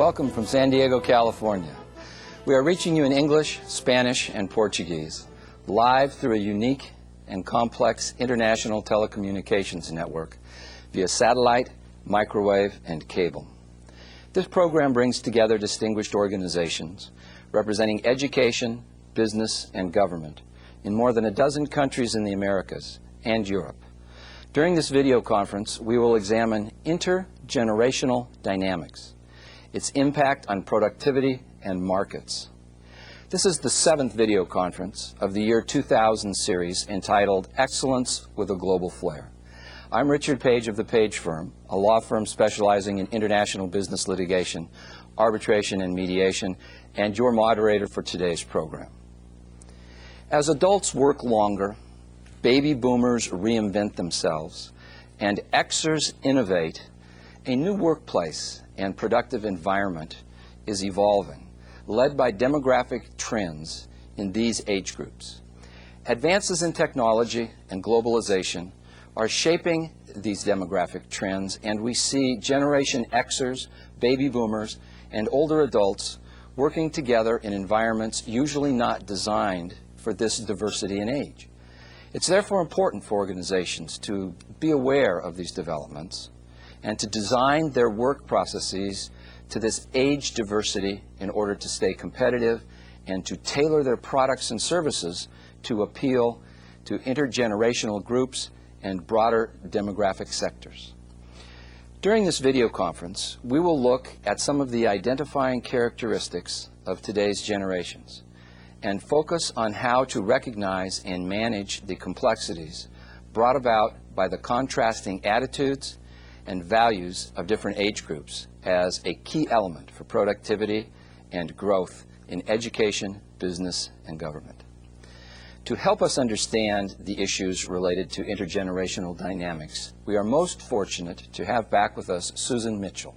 Welcome from San Diego, California. We are reaching you in English, Spanish, and Portuguese, live through a unique and complex international telecommunications network via satellite, microwave, and cable. This program brings together distinguished organizations representing education, business, and government in more than a dozen countries in the Americas and Europe. During this video conference, we will examine intergenerational dynamics, its impact on productivity and markets. This is the 7th video conference of the year 2000 series entitled Excellence with a Global Flair. I'm Richard Page of the Page Firm, a law firm specializing in international business litigation, arbitration, and mediation, and your moderator for today's program. As adults work longer, baby boomers reinvent themselves, and Xers innovate, a new workplace and productive environment is evolving, led by demographic trends in these age groups. Advances in technology and globalization are shaping these demographic trends, and we see Generation Xers, baby boomers, and older adults working together in environments usually not designed for this diversity in age. It's therefore important for organizations to be aware of these developments and to design their work processes to this age diversity in order to stay competitive and to tailor their products and services to appeal to intergenerational groups and broader demographic sectors. During this video conference, we will look at some of the identifying characteristics of today's generations and focus on how to recognize and manage the complexities brought about by the contrasting attitudes and values of different age groups as a key element for productivity and growth in education, business, and government. To help us understand the issues related to intergenerational dynamics, we are most fortunate to have back with us Susan Mitchell.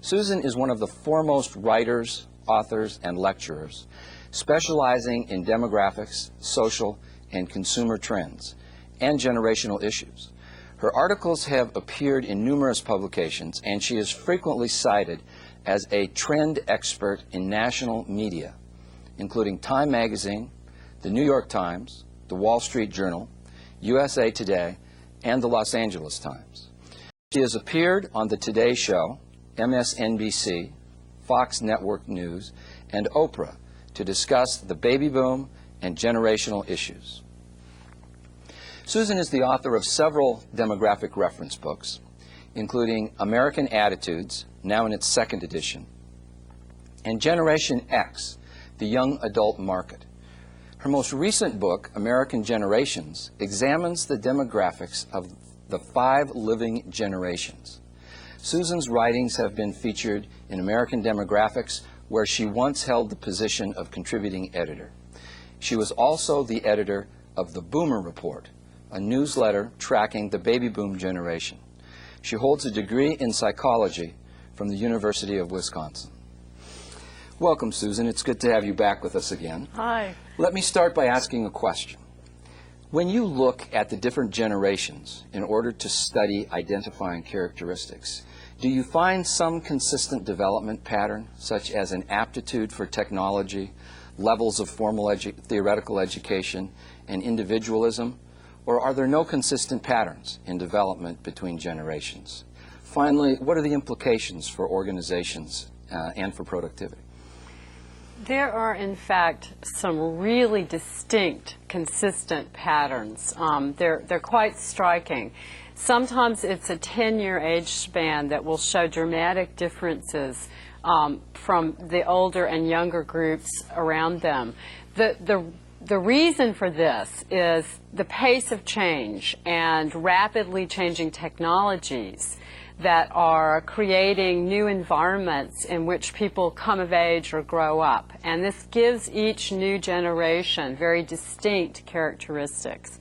Susan is one of the foremost writers, authors, and lecturers specializing in demographics, social, and consumer trends, and generational issues. Her articles have appeared in numerous publications, and she is frequently cited as a trend expert in national media, including Time Magazine, the New York Times, the Wall Street Journal, USA Today, and the Los Angeles Times. She has appeared on the Today Show, MSNBC, Fox Network News, and Oprah to discuss the baby boom and generational issues. Susan is the author of several demographic reference books, including American Attitudes, now in its 2nd edition, and Generation X, the Young Adult Market. Her most recent book, American Generations, examines the demographics of the 5 living generations. Susan's writings have been featured in American Demographics, where she once held the position of contributing editor. She was also the editor of the Boomer Report, a newsletter tracking the baby boom generation. She holds a degree in psychology from the University of Wisconsin. Welcome, Susan. It's good to have you back with us again. Hi. Let me start by asking a question. When you look at the different generations in order to study identifying characteristics, do you find some consistent development pattern, such as an aptitude for technology, levels of formal theoretical education, and individualism? Or are there no consistent patterns in development between generations? Finally, what are the implications for organizations and for productivity? There are, in fact, some really distinct, consistent patterns. They're quite striking. Sometimes it's a 10-year age span that will show dramatic differences from the older and younger groups around them. The reason for this is the pace of change and rapidly changing technologies that are creating new environments in which people come of age or grow up. And this gives each new generation very distinct characteristics.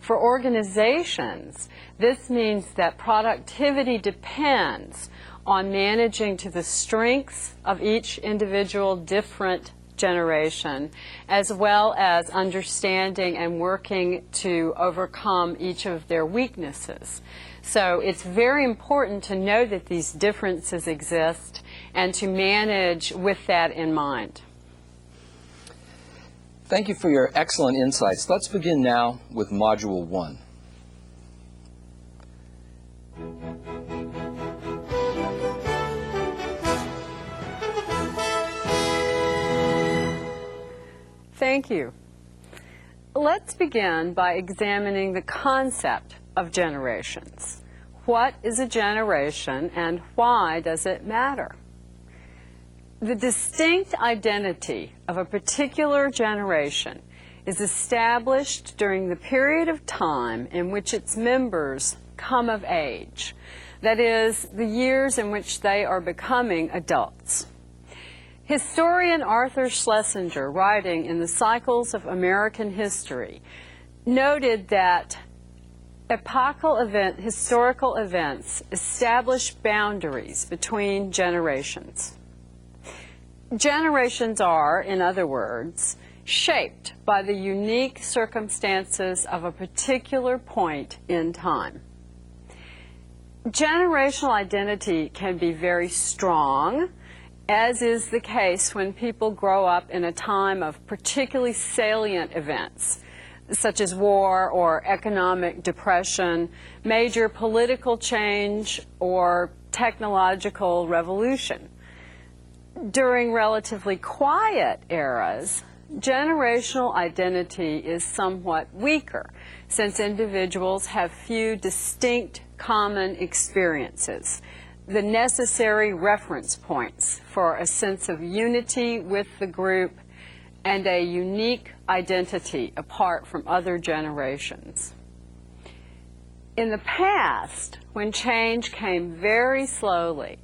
For organizations, this means that productivity depends on managing to the strengths of each individual different generation, as well as understanding and working to overcome each of their weaknesses. So it's very important to know that these differences exist and to manage with that in mind. Thank you for your excellent insights. Let's begin now with Module 1. Thank you. Let's begin by examining the concept of generations. What is a generation and why does it matter? The distinct identity of a particular generation is established during the period of time in which its members come of age, that is, the years in which they are becoming adults. Historian Arthur Schlesinger, writing in the Cycles of American History, noted that historical events establish boundaries between generations. Generations are, in other words, shaped by the unique circumstances of a particular point in time. Generational identity can be very strong, as is the case when people grow up in a time of particularly salient events, such as war or economic depression, major political change, or technological revolution. During relatively quiet eras, generational identity is somewhat weaker, since individuals have few distinct common experiences, the necessary reference points for a sense of unity with the group and a unique identity apart from other generations. In the past, when change came very slowly,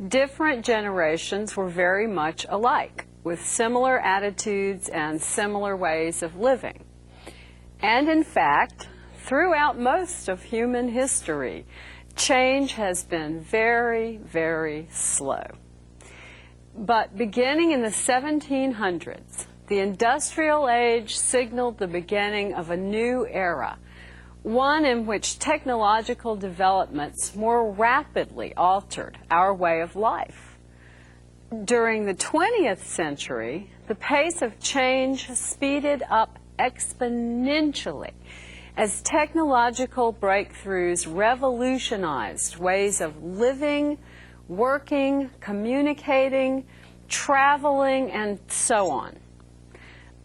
different generations were very much alike, with similar attitudes and similar ways of living. And in fact, throughout most of human history, change has been very, very slow. But beginning in the 1700s, the industrial age signaled the beginning of a new era, one in which technological developments more rapidly altered our way of life. During the 20th century, the pace of change speeded up exponentially as technological breakthroughs revolutionized ways of living, working, communicating, traveling, and so on.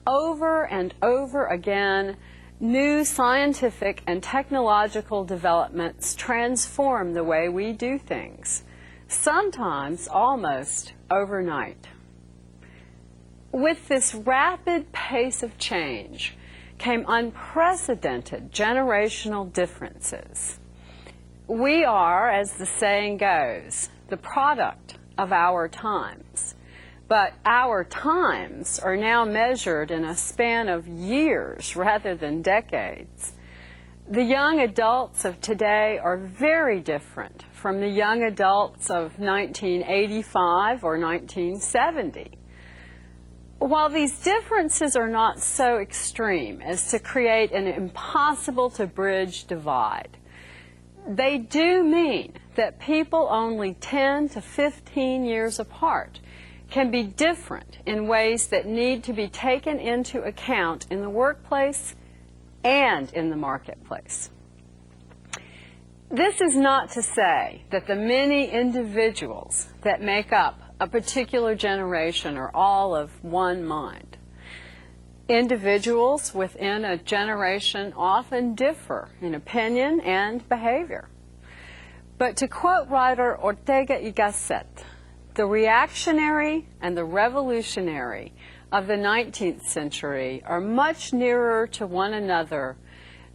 Over and over again, new scientific and technological developments transform the way we do things, sometimes almost overnight. With this rapid pace of change came unprecedented generational differences. We are, as the saying goes, the product of our times. But our times are now measured in a span of years rather than decades. The young adults of today are very different from the young adults of 1985 or 1970. While these differences are not so extreme as to create an impossible-to-bridge divide, they do mean that people only 10 to 15 years apart can be different in ways that need to be taken into account in the workplace and in the marketplace. This is not to say that the many individuals that make up a particular generation are all of one mind. Individuals within a generation often differ in opinion and behavior. But to quote writer Ortega y Gasset, the reactionary and the revolutionary of the 19th century are much nearer to one another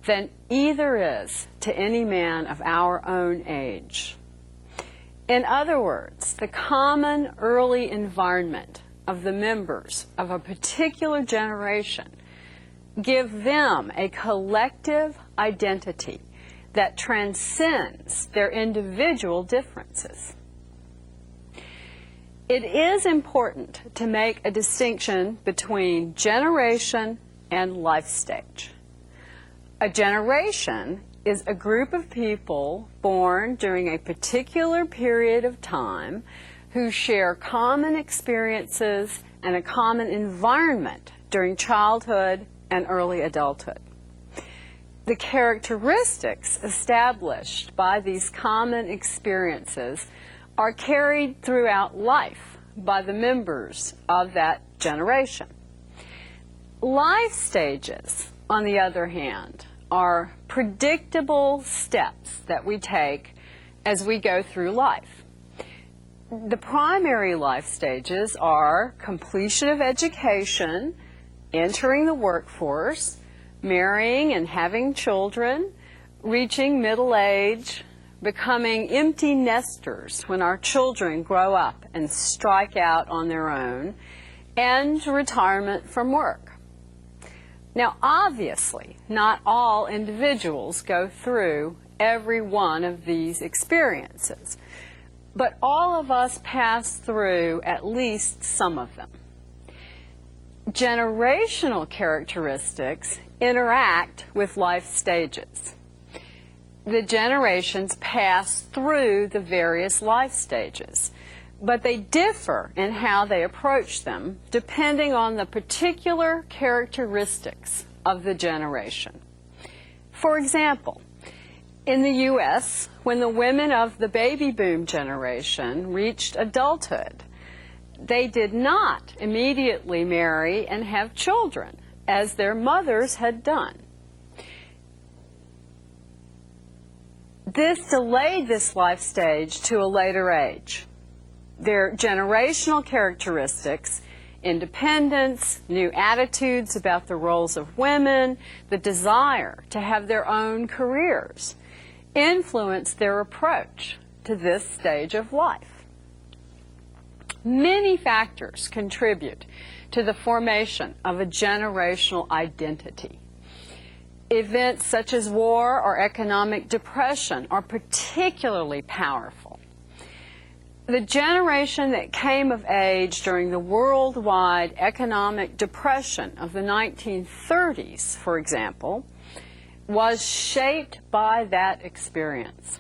than either is to any man of our own age. In other words, the common early environment of the members of a particular generation give them a collective identity that transcends their individual differences. It is important to make a distinction between generation and life stage. A generation is a group of people born during a particular period of time who share common experiences and a common environment during childhood and early adulthood. The characteristics established by these common experiences are carried throughout life by the members of that generation. Life stages, on the other hand, are predictable steps that we take as we go through life. The primary life stages are completion of education, entering the workforce, marrying and having children, reaching middle age, becoming empty nesters when our children grow up and strike out on their own, and retirement from work. Now, obviously, not all individuals go through every one of these experiences, but all of us pass through at least some of them. Generational characteristics interact with life stages. The generations pass through the various life stages, but they differ in how they approach them depending on the particular characteristics of the generation. For example, in the U.S., when the women of the baby boom generation reached adulthood, they did not immediately marry and have children, as their mothers had done. This delayed this life stage to a later age. Their generational characteristics, independence, new attitudes about the roles of women, the desire to have their own careers, influenced their approach to this stage of life. Many factors contribute to the formation of a generational identity. Events such as war or economic depression are particularly powerful. The generation that came of age during the worldwide economic depression of the 1930s, for example, was shaped by that experience.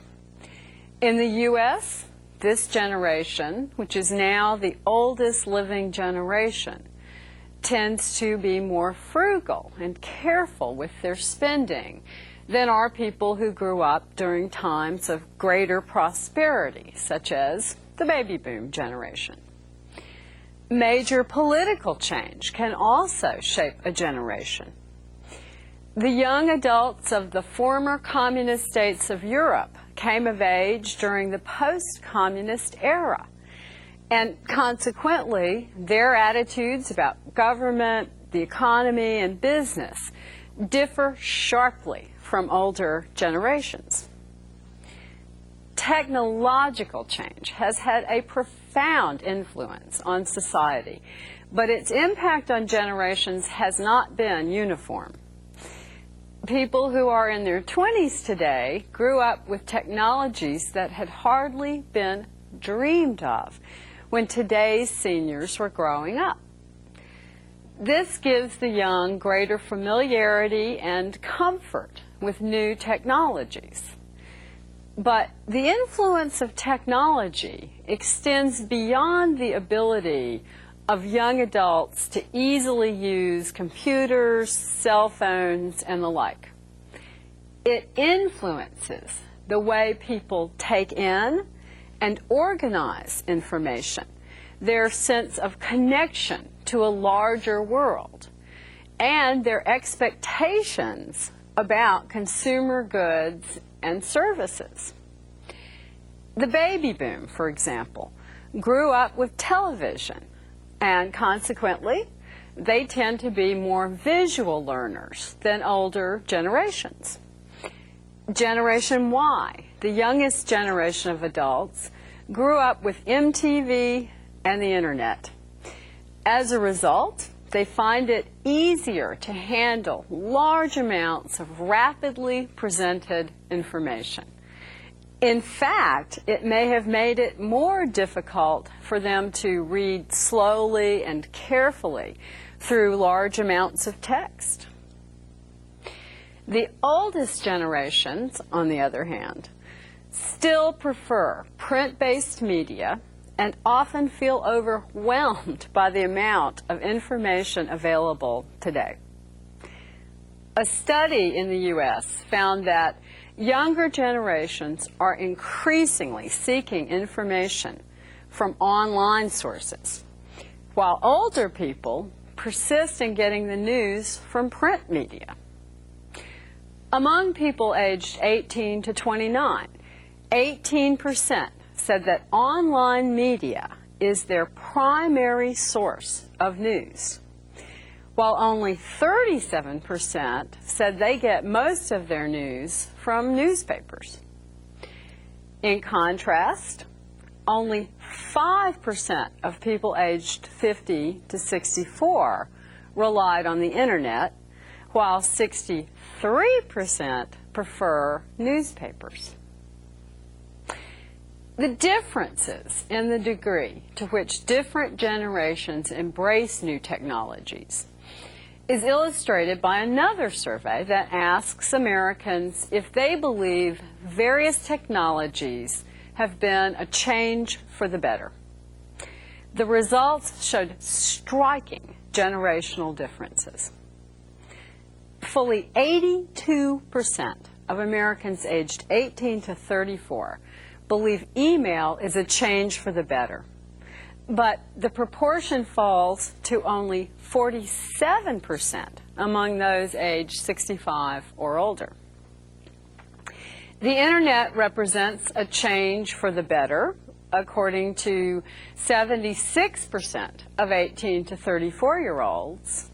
In the U.S., this generation, which is now the oldest living generation, tends to be more frugal and careful with their spending than are people who grew up during times of greater prosperity, such as the baby boom generation. Major political change can also shape a generation. The young adults of the former communist states of Europe came of age during the post-communist era, and consequently, their attitudes about government, the economy, and business differ sharply from older generations. Technological change has had a profound influence on society, but its impact on generations has not been uniform. People who are in their 20s today grew up with technologies that had hardly been dreamed of when today's seniors were growing up. This gives the young greater familiarity and comfort with new technologies. But the influence of technology extends beyond the ability of young adults to easily use computers, cell phones, and the like. It influences the way people take in and organize information, their sense of connection to a larger world, and their expectations about consumer goods and services. The baby boom, for example, grew up with television, and consequently, they tend to be more visual learners than older generations. Generation Y, the youngest generation of adults, grew up with MTV and the internet. As a result, they find it easier to handle large amounts of rapidly presented information. In fact, it may have made it more difficult for them to read slowly and carefully through large amounts of text. The oldest generations, on the other hand, still prefer print-based media and often feel overwhelmed by the amount of information available today. A study in the U.S. found that younger generations are increasingly seeking information from online sources, while older people persist in getting the news from print media. Among people aged 18 to 29, 18% said that online media is their primary source of news, while only 37% said they get most of their news from newspapers. In contrast, only 5% of people aged 50 to 64 relied on the internet, while 63% prefer newspapers. The differences in the degree to which different generations embrace new technologies is illustrated by another survey that asks Americans if they believe various technologies have been a change for the better. The results showed striking generational differences. Fully 82% of Americans aged 18 to 34 believe email is a change for the better, but the proportion falls to only 47% among those aged 65 or older. The internet represents a change for the better, according to 76% of 18 to 34-year-olds,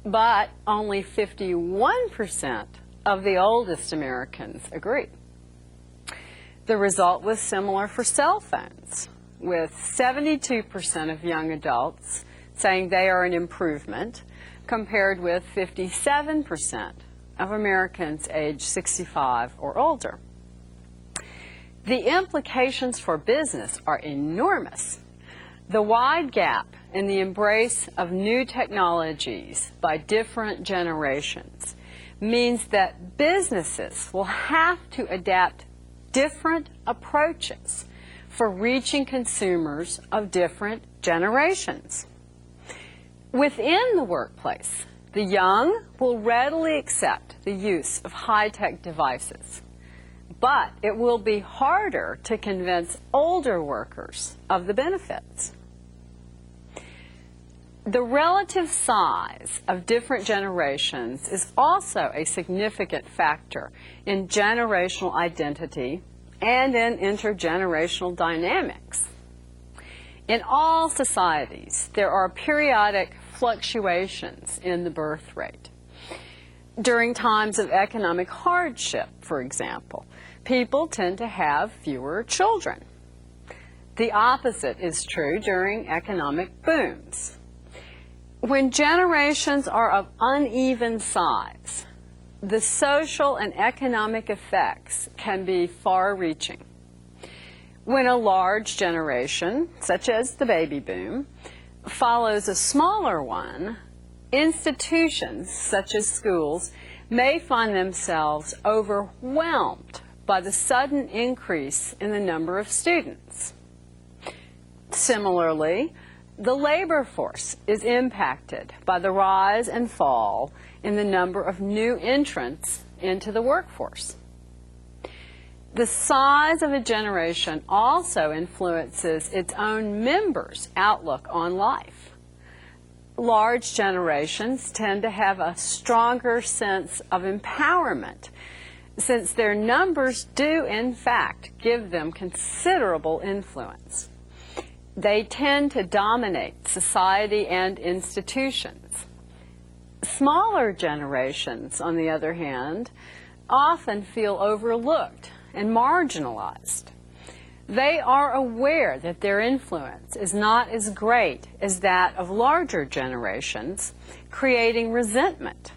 but only 51% of the oldest Americans agree. The result was similar for cell phones, with 72% of young adults saying they are an improvement, compared with 57% of Americans aged 65 or older. The implications for business are enormous. The wide gap in the embrace of new technologies by different generations means that businesses will have to adapt different approaches for reaching consumers of different generations. Within the workplace, the young will readily accept the use of high-tech devices, but it will be harder to convince older workers of the benefits. The relative size of different generations is also a significant factor in generational identity and in intergenerational dynamics. In all societies, there are periodic fluctuations in the birth rate. During times of economic hardship, for example, people tend to have fewer children. The opposite is true during economic booms. When generations are of uneven size, the social and economic effects can be far-reaching. When a large generation, such as the baby boom, follows a smaller one, institutions, such as schools, may find themselves overwhelmed by the sudden increase in the number of students. Similarly, the labor force is impacted by the rise and fall in the number of new entrants into the workforce. The size of a generation also influences its own members' outlook on life. Large generations tend to have a stronger sense of empowerment, since their numbers do, in fact, give them considerable influence. They tend to dominate society and institutions. Smaller generations, on the other hand, often feel overlooked and marginalized. They are aware that their influence is not as great as that of larger generations, creating resentment.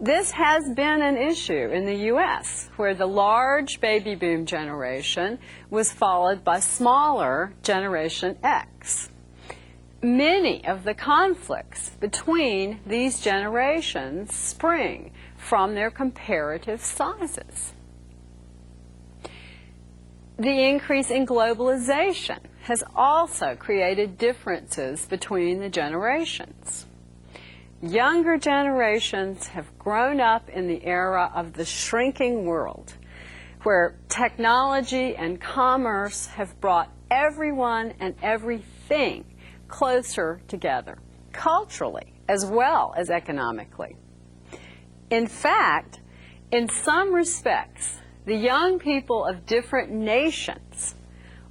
This has been an issue in the U.S., where the large baby boom generation was followed by smaller Generation X. Many of the conflicts between these generations spring from their comparative sizes. The increase in globalization has also created differences between the generations. Younger generations have grown up in the era of the shrinking world, where technology and commerce have brought everyone and everything closer together, culturally as well as economically. In fact, in some respects, the young people of different nations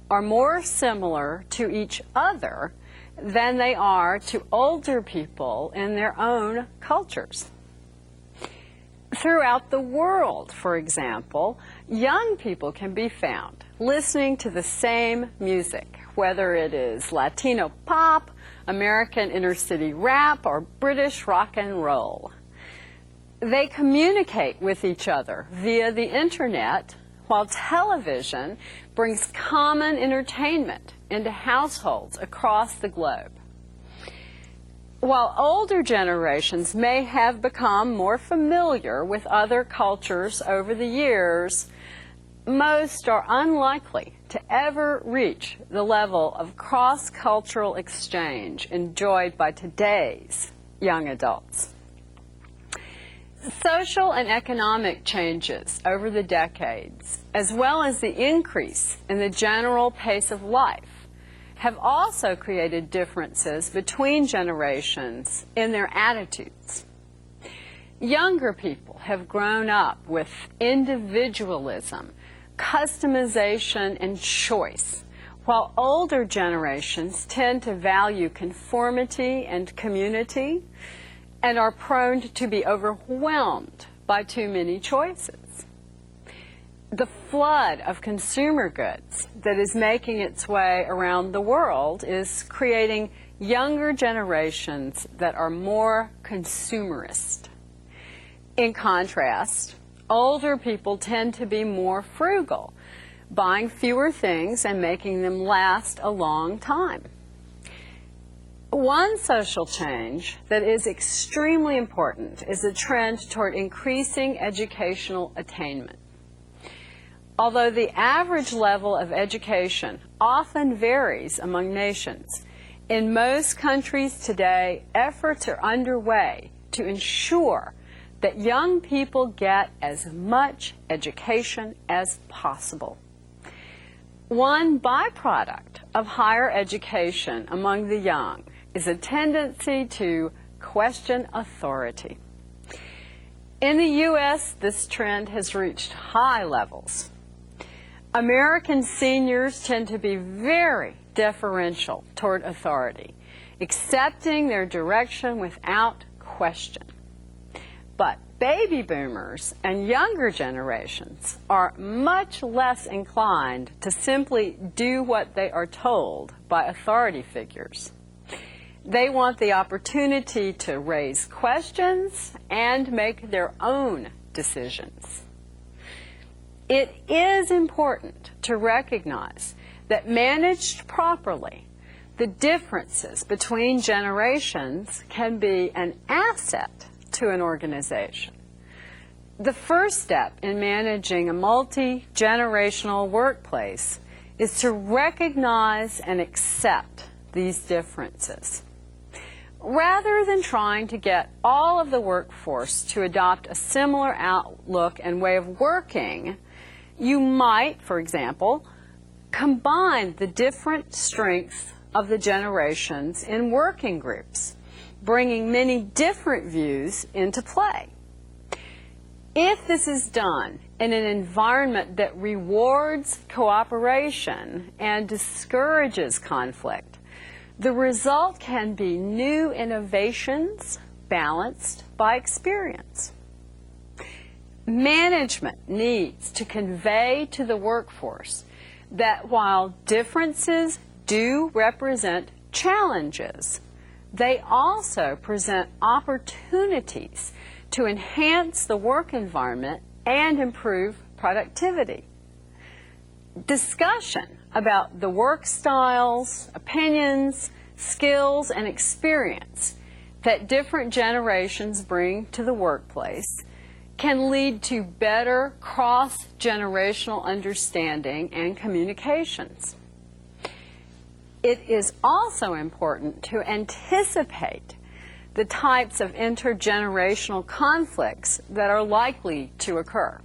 are more similar to each other than they are to older people in their own cultures. Throughout the world, for example, young people can be found listening to the same music, whether it is Latino pop, American inner-city rap, or British rock and roll. They communicate with each other via the internet, while television brings common entertainment into households across the globe. While older generations may have become more familiar with other cultures over the years, most are unlikely to ever reach the level of cross-cultural exchange enjoyed by today's young adults. Social and economic changes over the decades, as well as the increase in the general pace of life, have also created differences between generations in their attitudes. Younger people have grown up with individualism, customization, and choice, while older generations tend to value conformity and community and are prone to be overwhelmed by too many choices. The flood of consumer goods that is making its way around the world is creating younger generations that are more consumerist. In contrast, older people tend to be more frugal, buying fewer things and making them last a long time. One social change that is extremely important is a trend toward increasing educational attainment. Although the average level of education often varies among nations, in most countries today, efforts are underway to ensure that young people get as much education as possible. One byproduct of higher education among the young is a tendency to question authority. In the U.S., this trend has reached high levels. American seniors tend to be very deferential toward authority, accepting their direction without question. But baby boomers and younger generations are much less inclined to simply do what they are told by authority figures. They want the opportunity to raise questions and make their own decisions. It is important to recognize that managed properly, the differences between generations can be an asset to an organization. The first step in managing a multi-generational workplace is to recognize and accept these differences. Rather than trying to get all of the workforce to adopt a similar outlook and way of working, you might, for example, combine the different strengths of the generations in working groups, bringing many different views into play. If this is done in an environment that rewards cooperation and discourages conflict, the result can be new innovations balanced by experience. Management needs to convey to the workforce that while differences do represent challenges, they also present opportunities to enhance the work environment and improve productivity. Discussion about the work styles, opinions, skills, and experience that different generations bring to the workplace can lead to better cross-generational understanding and communications. It is also important to anticipate the types of intergenerational conflicts that are likely to occur.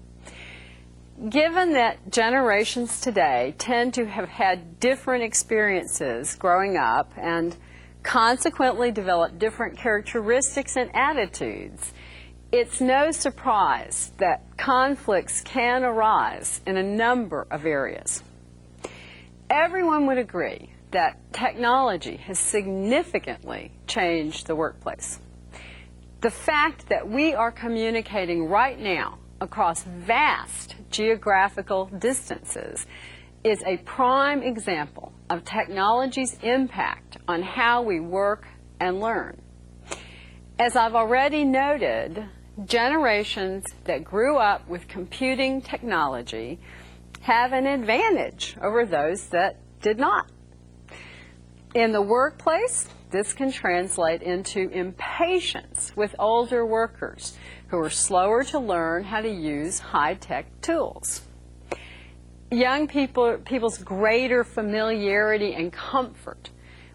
Given that generations today tend to have had different experiences growing up and consequently develop different characteristics and attitudes, it's no surprise that conflicts can arise in a number of areas. Everyone would agree that technology has significantly changed the workplace. The fact that we are communicating right now across vast geographical distances is a prime example of technology's impact on how we work and learn. As I've already noted, generations that grew up with computing technology have an advantage over those that did not. In the workplace, this can translate into impatience with older workers who are slower to learn how to use high-tech tools. Young people's greater familiarity and comfort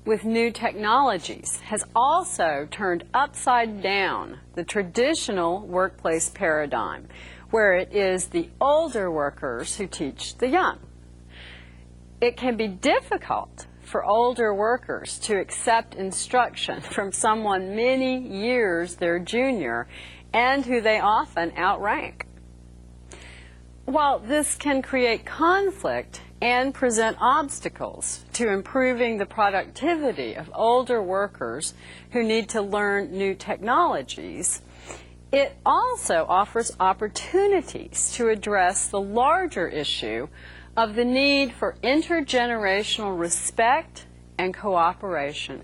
with new technologies has also turned upside down the traditional workplace paradigm, where it is the older workers who teach the young. It can be difficult for older workers to accept instruction from someone many years their junior and who they often outrank. While this can create conflict and present obstacles to improving the productivity of older workers who need to learn new technologies, it also offers opportunities to address the larger issue of the need for intergenerational respect and cooperation.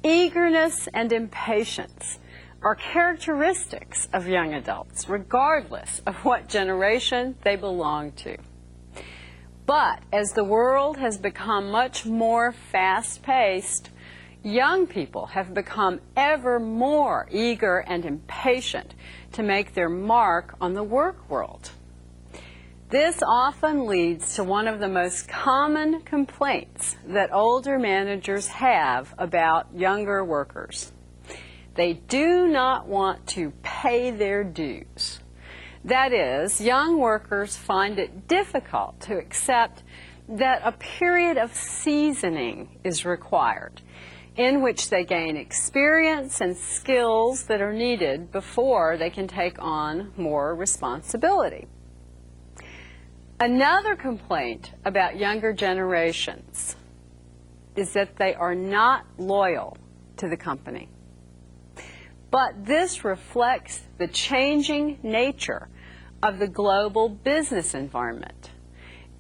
Eagerness and impatience are characteristics of young adults, regardless of what generation they belong to. But as the world has become much more fast-paced, young people have become ever more eager and impatient to make their mark on the work world. This often leads to one of the most common complaints that older managers have about younger workers. They do not want to pay their dues. That is, young workers find it difficult to accept that a period of seasoning is required, in which they gain experience and skills that are needed before they can take on more responsibility. Another complaint about younger generations is that they are not loyal to the company. But this reflects the changing nature of the global business environment.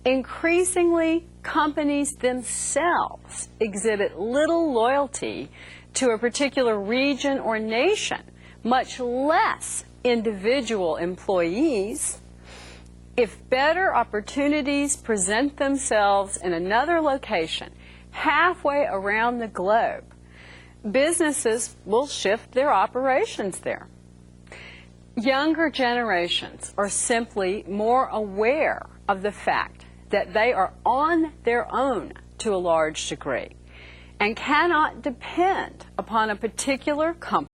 Increasingly, companies themselves exhibit little loyalty to a particular region or nation, much less individual employees. If better opportunities present themselves in another location, halfway around the globe, businesses will shift their operations there. Younger generations are simply more aware of the fact that they are on their own to a large degree and cannot depend upon a particular company